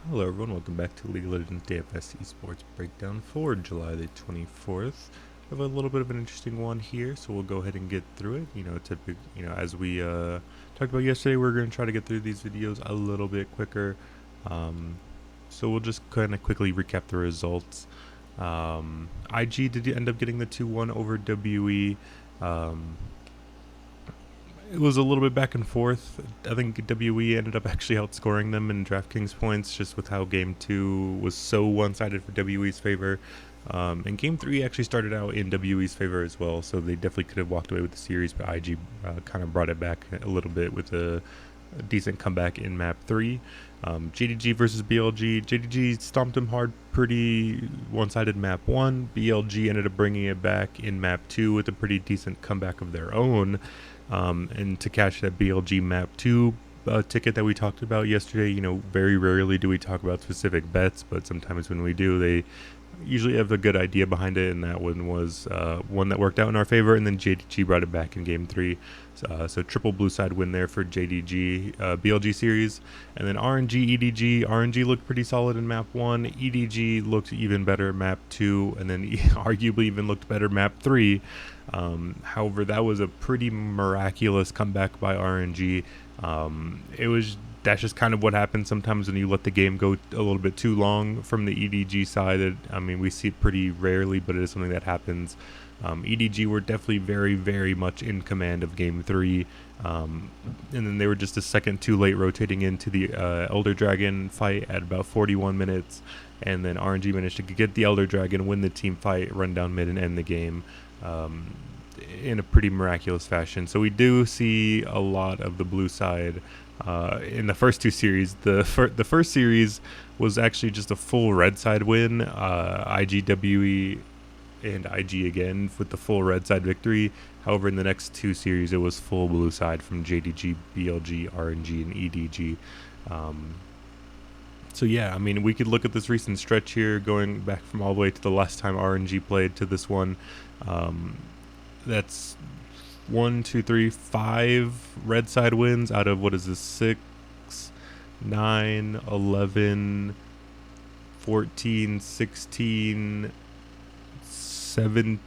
Hello everyone, welcome back to League of Legends DFS Esports Breakdown for July the 24th. We have a little bit of an interesting one here, so we'll go ahead and get through it. As we talked about yesterday, we're going to try to get through these videos a little bit quicker. So we'll just kind of quickly recap the results. IG did end up getting the 2-1 over WE. It was a little bit back and forth. I think WE ended up actually outscoring them in DraftKings points just with how Game 2 was so one-sided for WE's favor. And Game 3 actually started out in WE's favor as well, so they definitely could have walked away with the series, but IG kind of brought it back a little bit with a decent comeback in Map 3. JDG versus BLG. JDG stomped them hard, pretty one-sided Map 1. BLG ended up bringing it back in Map 2 with a pretty decent comeback of their own. And to catch that BLG Map 2 ticket that we talked about yesterday, very rarely do we talk about specific bets, but sometimes when we do, they usually have a good idea behind it, and that one was one that worked out in our favor, and then JDG brought it back in Game 3. So triple blue side win there for JDG BLG series. And then RNG EDG. RNG looked pretty solid in Map 1. EDG looked even better Map 2, and then arguably even looked better Map 3. However, that was a pretty miraculous comeback by RNG. That's just kind of what happens sometimes when you let the game go a little bit too long from the EDG side. We see it pretty rarely, but it is something that happens. EDG were definitely very, very much in command of Game 3. And then they were just a second too late rotating into the Elder Dragon fight at about 41 minutes. And then RNG managed to get the Elder Dragon, win the team fight, run down mid, and end the game in a pretty miraculous fashion. So we do see a lot of the blue side in the first two series. The first series was actually just a full red side win. IGWE and IG again with the full red side victory. However, in the next two series, it was full blue side from JDG, BLG, RNG, and EDG. So yeah, we could look at this recent stretch here, going back from all the way to the last time RNG played to this one. That's 5 red side wins out of 6, 9, 11, 14, 16, 17,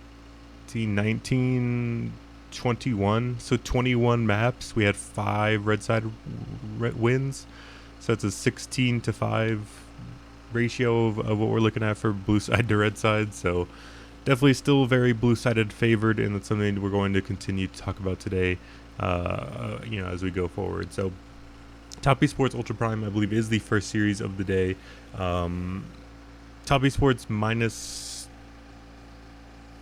19, 21. So 21 maps. We had 5 red side wins. So it's a 16-5 ratio of what we're looking at for blue side to red side. So definitely still very blue-sided favored, and that's something we're going to continue to talk about today, as we go forward. So Top Esports Ultra Prime, I believe, is the first series of the day. Top Esports minus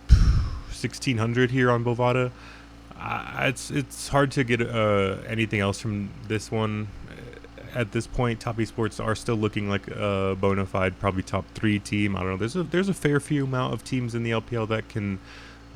1,600 here on Bovada. It's hard to get anything else from this one. At this point, Top Esports are still looking like a bona fide, probably top 3 team. I don't know. There's a fair few amount of teams in the LPL that can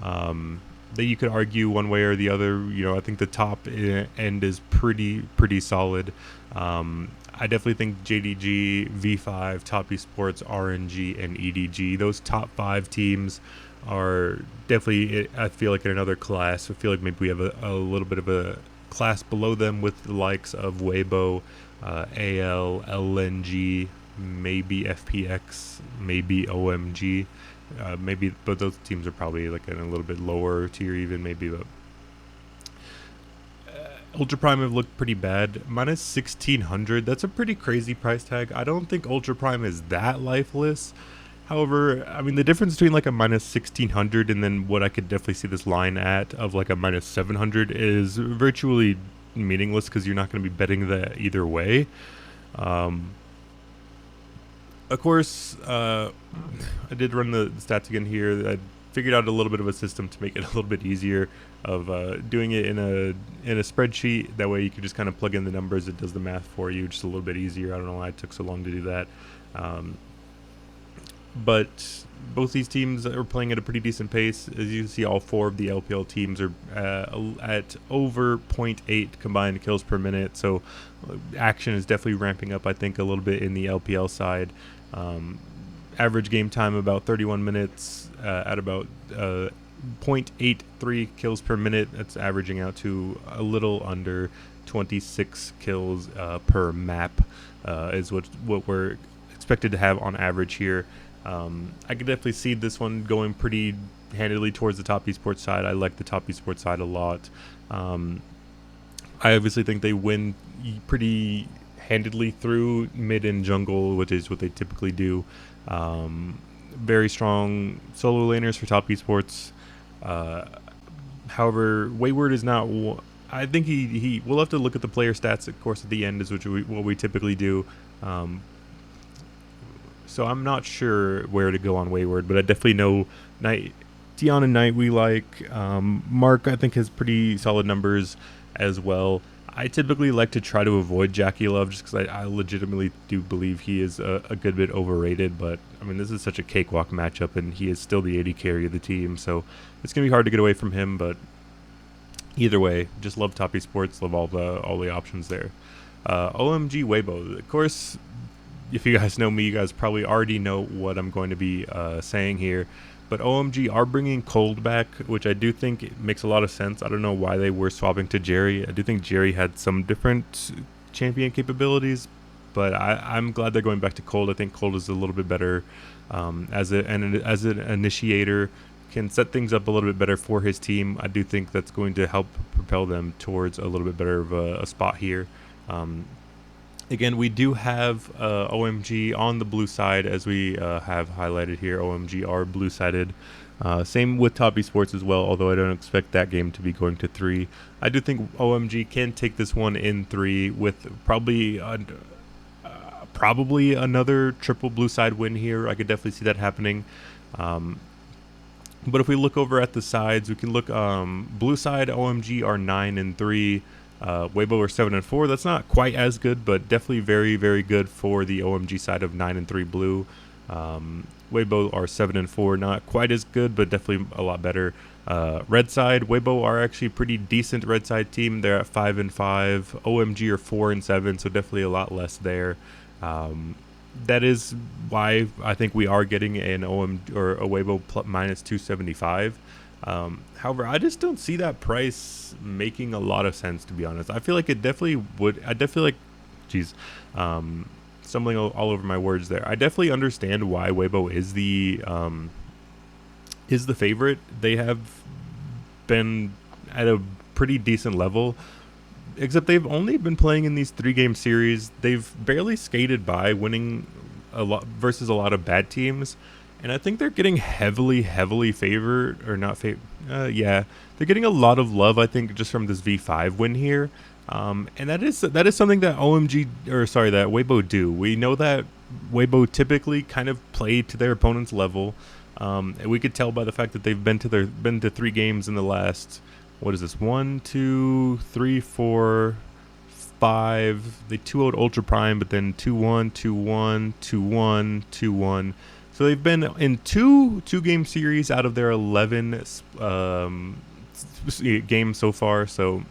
that you could argue one way or the other. I think the top end is pretty solid. I definitely think JDG, V5, Top Esports, RNG, and EDG, those top 5 teams are definitely, I feel like, in another class. I feel like maybe we have a little bit of a class below them with the likes of Weibo, AL, LNG, maybe FPX, maybe OMG, but those teams are probably like in a little bit lower tier even, maybe. But Ultra Prime have looked pretty bad. Minus 1,600, that's a pretty crazy price tag. I don't think Ultra Prime is that lifeless. However, the difference between like a minus 1,600 and then what I could definitely see this line at of like a minus 700 is virtually meaningless, because you're not going to be betting that either way. Of course, I did run the stats again here. I figured out a little bit of a system to make it a little bit easier of doing it in a spreadsheet. That way you can just kind of plug in the numbers. It does the math for you just a little bit easier. I don't know why it took so long to do that. But both these teams are playing at a pretty decent pace. As you can see, all 4 of the LPL teams are at over 0.8 combined kills per minute. So action is definitely ramping up, I think, a little bit in the LPL side. Average game time about 31 minutes at about 0.83 kills per minute. That's averaging out to a little under 26 kills per map is what we're expected to have on average here. I could definitely see this one going pretty handily towards the top esports side. I like the top esports side a lot. I obviously think they win pretty handedly through mid and jungle, which is what they typically do. Very strong solo laners for top esports. However, Wayward is not. I think he. We'll have to look at the player stats, of course, at the end, is what we typically do. So I'm not sure where to go on Wayward, but I definitely know Dion and Knight we like. Mark, I think, has pretty solid numbers as well. I typically like to try to avoid Jackie Love just because I legitimately do believe he is a good bit overrated. But, I mean, this is such a cakewalk matchup, and he is still the AD carry of the team. So it's going to be hard to get away from him. But either way, just love top esports, love all the options there. OMG Weibo. Of course, if you guys know me, you guys probably already know what I'm going to be saying here. But OMG are bringing Cold back, which I do think it makes a lot of sense. I don't know why they were swapping to Jerry. I do think Jerry had some different champion capabilities, but I'm glad they're going back to Cold. I think Cold is a little bit better as an initiator, can set things up a little bit better for his team. I do think that's going to help propel them towards a little bit better of a spot here. Again, we do have OMG on the blue side, as we have highlighted here. OMG are blue-sided. Same with Top Esports as well, although I don't expect that game to be going to 3. I do think OMG can take this one in 3 with probably another triple blue side win here. I could definitely see that happening. But if we look over at the sides, we can look blue side OMG are 9-3. Weibo are 7-4. That's not quite as good, but definitely very, very good for the OMG side of 9-3 blue. Weibo are 7-4, not quite as good, but definitely a lot better. Red side, Weibo are actually a pretty decent red side team. They're at 5-5. OMG are 4-7, so definitely a lot less there. That is why I think we are getting an OM or a Weibo minus 275. However, I just don't see that price making a lot of sense, to be honest. I feel like it definitely would. I definitely stumbling all over my words there. I definitely understand why Weibo is the favorite. They have been at a pretty decent level, except they've only been playing in these 3-game series. They've barely skated by, winning a lot versus a lot of bad teams. And I think they're getting heavily favored, or not favored. Yeah, they're getting a lot of love, I think, just from this V5 win here. And that is something that that Weibo do. We know that Weibo typically kind of play to their opponent's level. And we could tell by the fact that they've been to 3 games in the last, what is this, 1, 2, 3, 4, 5. They 2-0'd Ultra Prime, but then 2-1, 2-1, 2-1, 2-1. So they've been in two game series out of their 11 games so far. So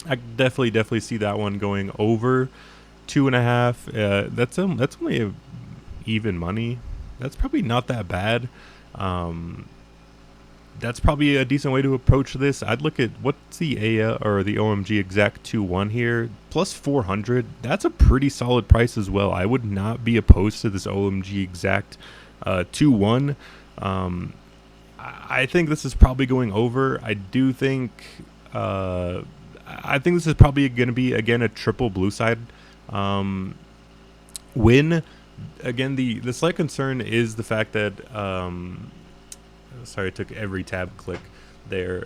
I definitely see that one going over 2.5. That's only a even money. That's probably not that bad. That's probably a decent way to approach this. I'd look at what's the AIA or the OMG exact 2-1 here, plus 400. That's a pretty solid price as well. I would not be opposed to this OMG exact 2-1. I think this is probably going over. I do think this is probably going to be, again, a triple blue side win. Again, the slight concern is the fact that sorry, I took every tab click there.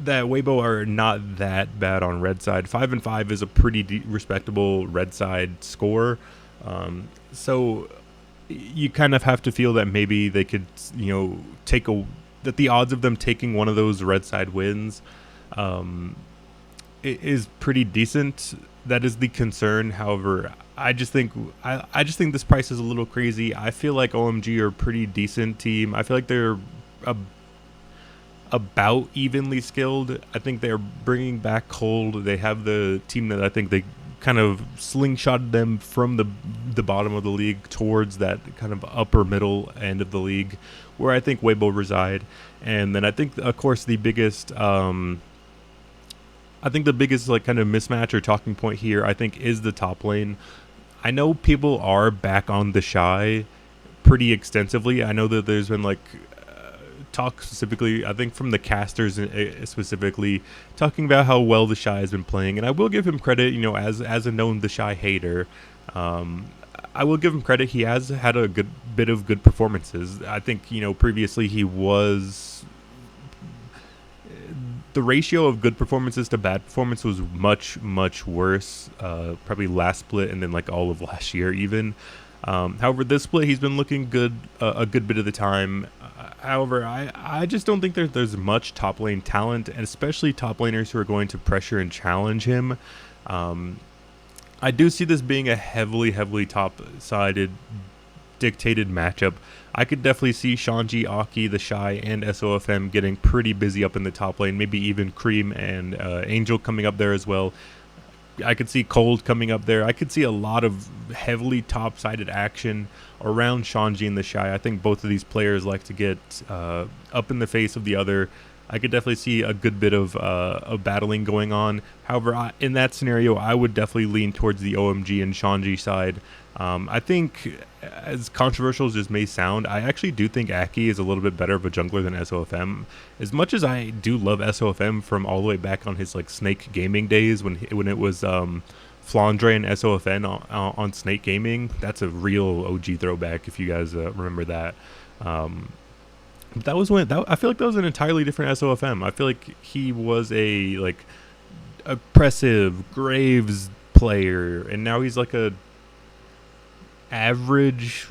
That Weibo are not that bad on red side. 5-5 is a pretty respectable red side score. So you kind of have to feel that maybe they could, that the odds of them taking one of those red side wins is pretty decent. That is the concern. However, I just think this price is a little crazy. I feel like OMG are a pretty decent team. I feel like they're about evenly skilled. I think they're bringing back Cold. They have the team that I think they kind of slingshotted them from the bottom of the league towards that kind of upper middle end of the league, where I think Weibo reside. And then I think, of course, the biggest I think the biggest like kind of mismatch or talking point here, I think, is the top lane. I know people are back on the Shy pretty extensively. I know that there's been like talk specifically, I think from the casters specifically, talking about how well the Shy has been playing, and I will give him credit. You know, as a known the Shy hater, I will give him credit. He has had a good bit of good performances. I think, you know, previously he was, the ratio of good performances to bad performance was much worse. Probably last split and then like all of last year even. However, this split he's been looking good a good bit of the time. However, I just don't think there's much top lane talent, and especially top laners who are going to pressure and challenge him. I do see this being a heavily top-sided, dictated matchup. I could definitely see Shanji, Aki, the Shy, and SOFM getting pretty busy up in the top lane. Maybe even Cream and Angel coming up there as well. I could see Cold coming up there. I could see a lot of heavily top-sided action around Shanji and the Shy. I think both of these players like to get up in the face of the other. I could definitely see a good bit of battling going on. However, in that scenario, I would definitely lean towards the OMG and Shanji side. I think, as controversial as this may sound, I actually do think Aki is a little bit better of a jungler than SOFM. As much as I do love SOFM from all the way back on his like Snake Gaming days when it was Flandre and SOFN on Snake Gaming. That's a real OG throwback if you guys remember that. That was when I feel like that was an entirely different SOFM. I feel like he was a like oppressive Graves player, and now he's like a average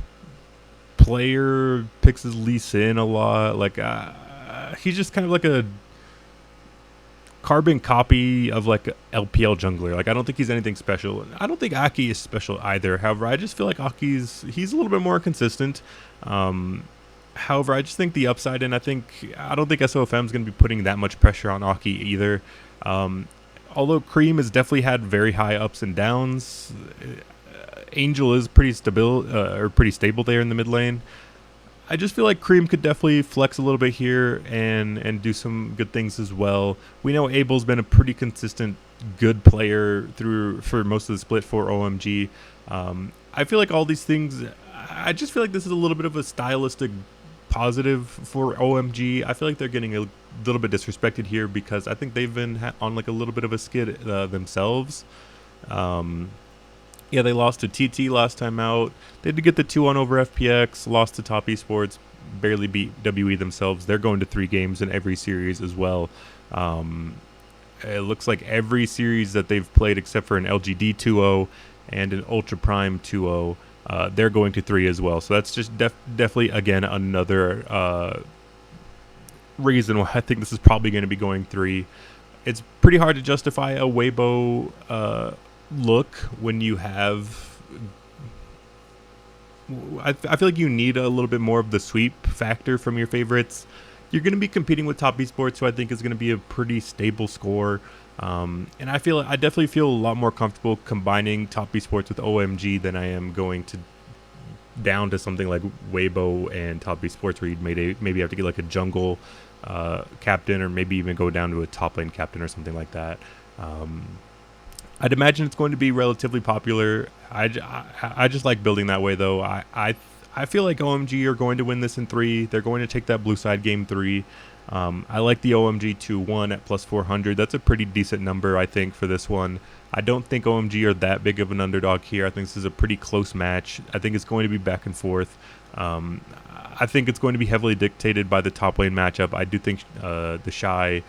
player. Picks his Lee Sin a lot. Like he's just kind of like a carbon copy of like a LPL jungler. Like I don't think he's anything special. I don't think Aki is special either. However, I just feel like he's a little bit more consistent. However, I just think the upside, and I don't think SOFM is going to be putting that much pressure on Aki either. Although Cream has definitely had very high ups and downs, Angel is pretty stable there in the mid lane. I just feel like Cream could definitely flex a little bit here and do some good things as well. We know Abel's been a pretty consistent good player for most of the split for OMG. I feel like all these things, I just feel like this is a little bit of a stylistic positive for OMG. I feel like they're getting a little bit disrespected here because I think they've been on like a little bit of a skid themselves. Yeah, they lost to TT last time out. They did get the 2-1 over FPX, lost to Top Esports, barely beat WE themselves. They're going to 3 games in every series as well. It looks like every series that they've played except for an LGD 2-0 and an Ultra Prime 2-0, they're going to 3 as well. So that's just definitely, again, another reason why I think this is probably going to be going 3. It's pretty hard to justify a Weibo look when you have... I feel like you need a little bit more of the sweep factor from your favorites. You're going to be competing with Top Esports, so I think is going to be a pretty stable score. And I definitely feel a lot more comfortable combining Top Esports with OMG than I am going to down to something like Weibo and Top Esports, where you'd maybe have to get like a jungle captain, or maybe even go down to a top lane captain or something like that. I'd imagine it's going to be relatively popular. I just like building that way, though. I feel like OMG are going to win this in 3. They're going to take that blue side game 3. I like the OMG 2-1 at plus 400. That's a pretty decent number, I think, for this one. I don't think OMG are that big of an underdog here. I think this is a pretty close match. I think it's going to be back and forth. I think it's going to be heavily dictated by the top lane matchup. I do think the Shy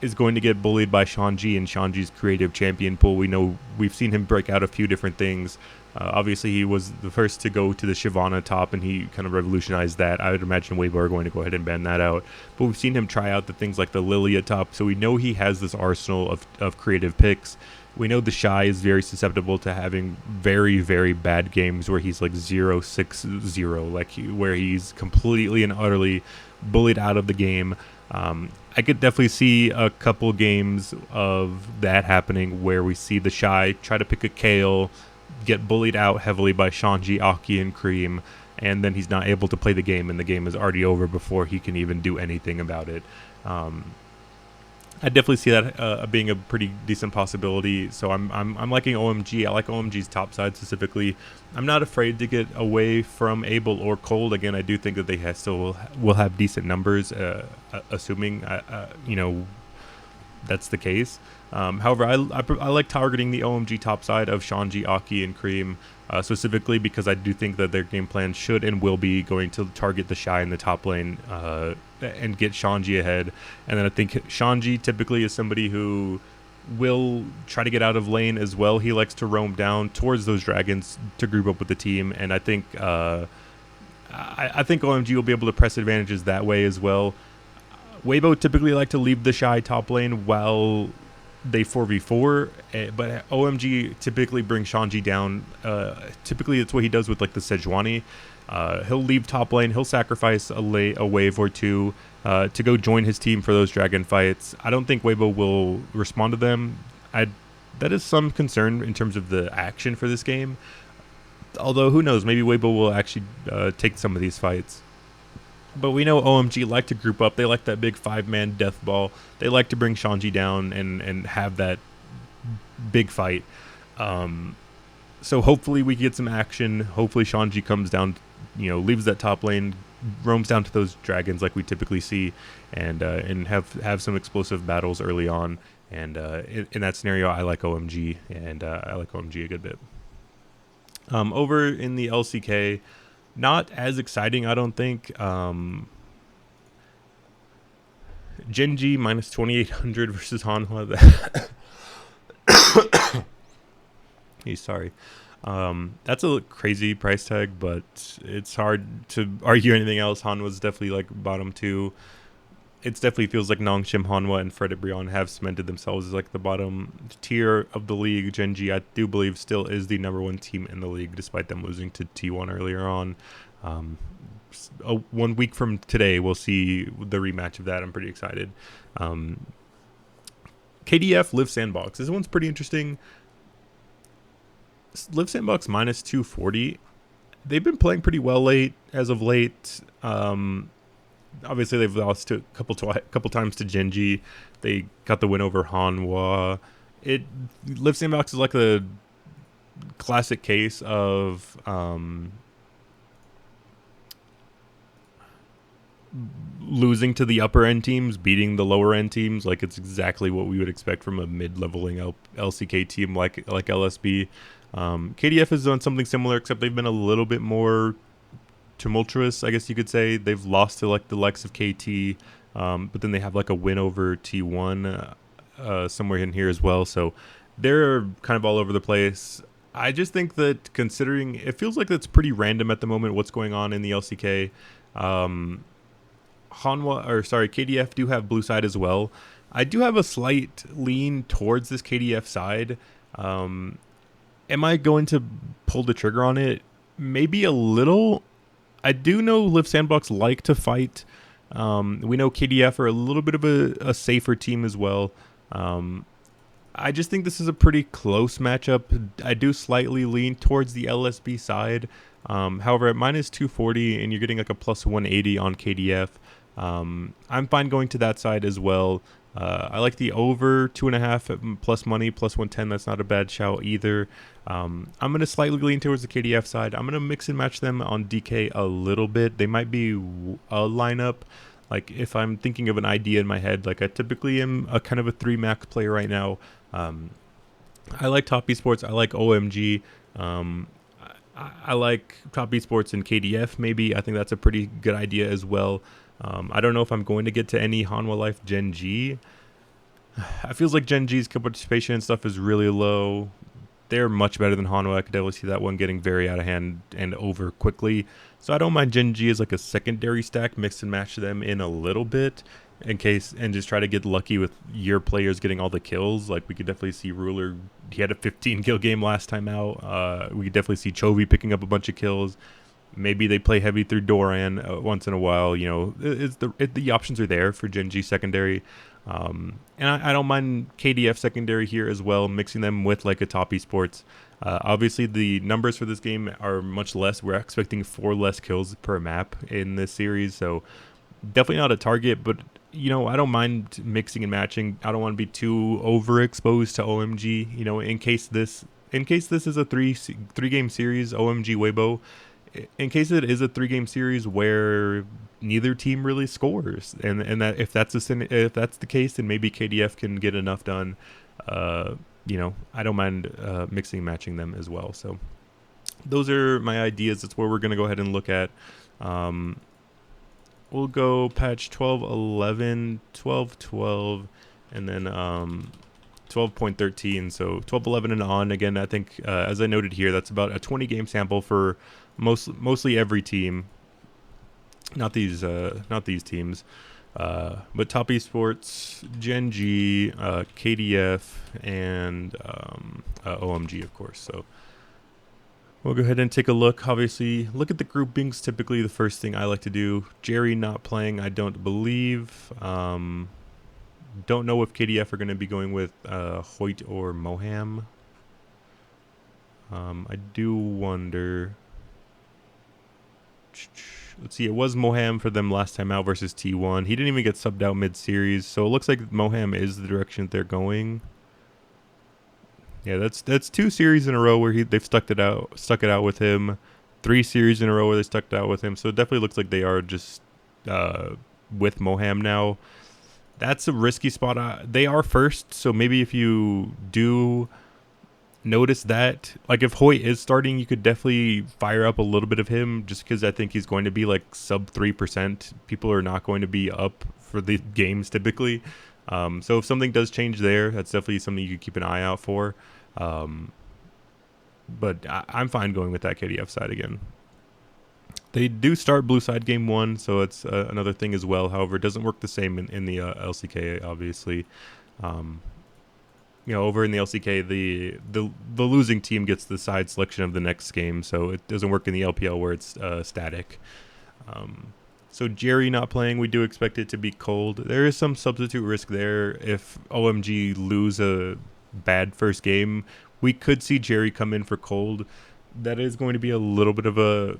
is going to get bullied by Shanji and Shanji's creative champion pool. We've seen him break out a few different things. Obviously, he was the first to go to the Shyvana top, and he kind of revolutionized that. I would imagine Weibo are going to go ahead and ban that out. But we've seen him try out the things like the Lilia top, so we know he has this arsenal of creative picks. We know the Shy is very susceptible to having very bad games where he's like 0-6-0, where he's completely and utterly bullied out of the game. I could definitely see a couple games of that happening where we see the Shy try to pick a Kayle, get bullied out heavily by Shanji, Aki, and Cream, and then he's not able to play the game, and the game is already over before he can even do anything about it. I definitely see that being a pretty decent possibility. So I'm liking OMG. I like OMG's top side specifically. I'm not afraid to get away from Able or Cold. Again, I do think that they still will have decent numbers, assuming that's the case. However, I like targeting the OMG top side of Shanji, Aki, and Cream, specifically because I do think that their game plan should and will be going to target the Shy in the top lane and get Shanji ahead. And then I think Shanji typically is somebody who will try to get out of lane as well. He likes to roam down towards those dragons to group up with the team, and I think OMG will be able to press advantages that way as well. Weibo typically like to leave the Shy top lane while they 4v4, but OMG typically brings Shanji down. Typically, it's what he does with like the Sejuani. He'll leave top lane. He'll sacrifice a wave or two to go join his team for those dragon fights. I don't think Weibo will respond to them. That is some concern in terms of the action for this game. Although, who knows? Maybe Weibo will actually take some of these fights. But we know OMG like to group up. They like that big 5-man death ball. They like to bring Shanji down and have that big fight. So hopefully we get some action. Hopefully Shanji comes down, leaves that top lane, roams down to those dragons like we typically see, and have some explosive battles early on. And in that scenario, I like OMG, and I like OMG a good bit. Over in the LCK, not as exciting, I don't think. Genji minus 2,800 versus Hanwha. He's sorry. That's a crazy price tag, but it's hard to argue anything else. Hanwha's definitely like bottom two. It definitely feels like Nongshim, Hanwha, and Fred Brion have cemented themselves as like the bottom tier of the league. Genji, I do believe, still is the #1 team in the league, despite them losing to T1 earlier on. 1 week from today, we'll see the rematch of that. I'm pretty excited. KDF Live Sandbox. This one's pretty interesting. Live Sandbox minus 240. They've been playing pretty well as of late. Obviously, they've lost to a couple times to Genji. They got the win over Hanwha. Live Sandbox is like a classic case of losing to the upper end teams, beating the lower end teams. Like, it's exactly what we would expect from a mid-leveling LCK team like LSB. KDF has done something similar, except they've been a little bit more tumultuous, I guess you could say. They've lost to like the likes of KT, but then they have like a win over T1 somewhere in here as well. So they're kind of all over the place. I just think that, considering it feels like it's pretty random at the moment what's going on in the LCK. KDF do have blue side as well. I do have a slight lean towards this KDF side. Am I going to pull the trigger on it? Maybe a little. I do know Live Sandbox like to fight. We know KDF are a little bit of a safer team as well. I just think this is a pretty close matchup. I do slightly lean towards the LSB side. However, at minus 240 and you're getting like a plus 180 on KDF, I'm fine going to that side as well. I like the over 2.5 plus money, plus 110. That's not a bad shout either. I'm going to slightly lean towards the KDF side. I'm going to mix and match them on DK a little bit. They might be a lineup. Like, if I'm thinking of an idea in my head, like I typically am a kind of a 3 max player right now. I like Top Esports. I like OMG. I like Top Esports and KDF maybe. I think that's a pretty good idea as well. I don't know if I'm going to get to any Hanwha Life Gen G. I feels like Gen G's participation and stuff is really low. They're much better than Hanwha. I could definitely see that one getting very out of hand and over quickly. So I don't mind Gen G as like a secondary stack, mix and match them in a little bit in case, and just try to get lucky with your players getting all the kills. Like, we could definitely see Ruler, he had a 15 kill game last time out. We could definitely see Chovy picking up a bunch of kills. Maybe they play heavy through Doran once in a while. The options are there for Gen G secondary. And I don't mind KDF secondary here as well, mixing them with like a Top Esports. Obviously, the numbers for this game are much less. We're expecting 4 less kills per map in this series, so definitely not a target, but I don't mind mixing and matching. I don't want to be too overexposed to OMG. In case this is a three game series, OMG Weibo. In case it is a 3 game series where neither team really scores, and that if that's the case, then maybe KDF can get enough done. I don't mind mixing and matching them as well. So those are my ideas. That's where we're gonna go ahead and look at. We'll go patch 12.11, 12.12, and then 12.13. So 12.11 and on. Again, I think as I noted here, that's about a 20 game sample for mostly every team. Not these teams, but Top Esports, Gen G, KDF, and OMG, of course. So we'll go ahead and take a look. Obviously, look at the groupings. Typically, the first thing I like to do. Jerry not playing, I don't believe. Don't know if KDF are going to be going with Hoyt or Moham. I do wonder. Let's see, it was Moham for them last time out versus T1. He didn't even get subbed out mid-series, so it looks like Moham is the direction they're going. Yeah, that's 2 series in a row where they've stuck it out with him. 3 series in a row where they stuck it out with him. So it definitely looks like they are just with Moham now. That's a risky spot. They are first, so maybe if you do notice that, like if Hoyt is starting, you could definitely fire up a little bit of him, just because I think he's going to be like sub 3%. People are not going to be up for the games typically. So if something does change there, that's definitely something you could keep an eye out for. But I'm fine going with that KDF side again. They do start blue side game 1, so it's another thing as well. However, it doesn't work the same in the LCK, obviously. Over in the LCK, the losing team gets the side selection of the next game, so it doesn't work in the LPL where it's static. So Jerry not playing, we do expect it to be cold. There is some substitute risk there. If OMG lose a bad first game, we could see Jerry come in for cold. That is going to be a little bit of a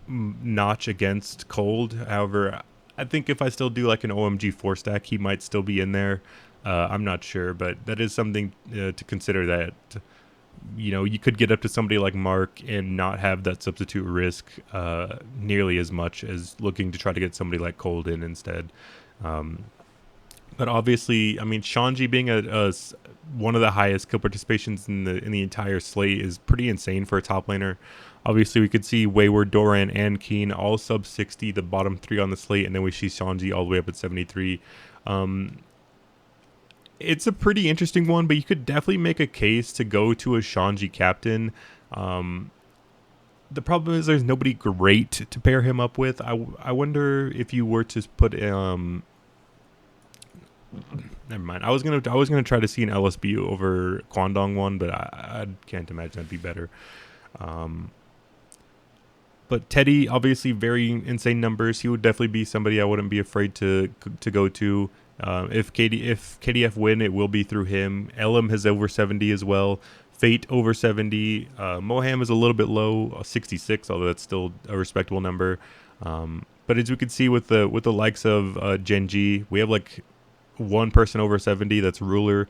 notch against cold. However, I think if I still do like an OMG 4-stack, he might still be in there. I'm not sure, but that is something to consider, that you could get up to somebody like Mark and not have that substitute risk nearly as much as looking to try to get somebody like Cold in instead. But obviously, I mean, Shanji being a one of the highest kill participations in the entire slate is pretty insane for a top laner. Obviously, we could see Wayward, Doran, and Keen all sub 60, the bottom 3 on the slate, and then we see Shanji all the way up at 73. It's a pretty interesting one, but you could definitely make a case to go to a Shanji captain. The problem is there's nobody great to pair him up with. I wonder if you were to put never mind. I was gonna try to see an LSB over Kwandong one, but I can't imagine that'd be better. But Teddy, obviously very insane numbers. He would definitely be somebody I wouldn't be afraid to go to. If KDF win, it will be through him. Elam has over 70 as well. Fate over 70. Moham is a little bit low, 66, although that's still a respectable number. But as we can see with the likes of Gen G, we have like one person over 70. That's Ruler.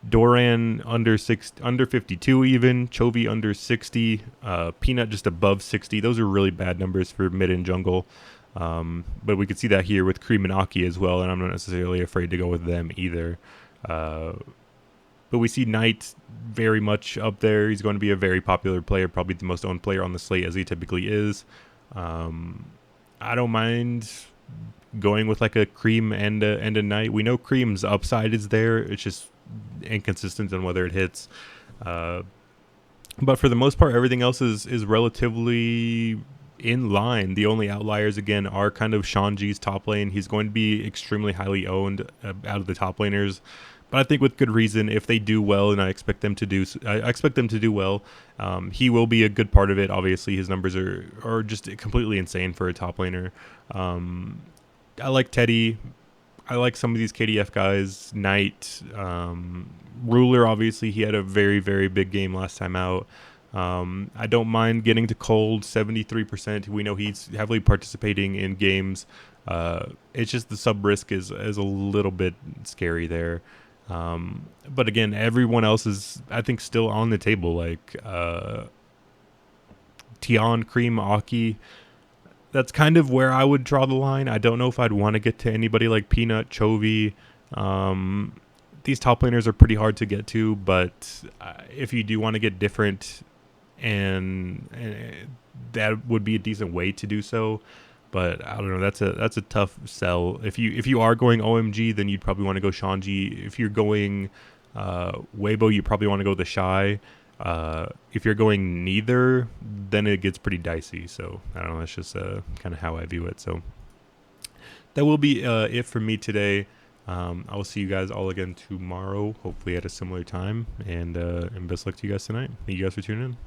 Doran under 52 even. Chovy under 60. Peanut just above 60. Those are really bad numbers for mid and jungle. But we could see that here with Cream and Aki as well, and I'm not necessarily afraid to go with them either. But we see Knight very much up there. He's going to be a very popular player, probably the most owned player on the slate, as he typically is. I don't mind going with like a Cream and a Knight. We know Cream's upside is there. It's just inconsistent on whether it hits. But for the most part, everything else is relatively in line. The only outliers again are kind of Shanji's top lane. He's going to be extremely highly owned out of the top laners, but I think with good reason. If they do well, and I expect them to do well, he will be a good part of it. Obviously, his numbers are just completely insane for a top laner. I like Teddy. I like some of these KDF guys. Knight, Ruler. Obviously, he had a very, very big game last time out. I don't mind getting to Cold, 73%. We know he's heavily participating in games. It's just the sub risk is a little bit scary there. But again, everyone else is, I think, still on the table. Like Tian, Cream, Aki. That's kind of where I would draw the line. I don't know if I'd want to get to anybody like Peanut, Chovy. These top laners are pretty hard to get to, but if you do want to get different, and that would be a decent way to do so. But I don't know. That's a tough sell. If you are going OMG, then you'd probably want to go Shanji. If you're going Weibo, you probably want to go the Shy. If you're going neither, then it gets pretty dicey. So I don't know. That's just kind of how I view it. So that will be it for me today. I will see you guys all again tomorrow, hopefully at a similar time. And best luck to you guys tonight. Thank you guys for tuning in.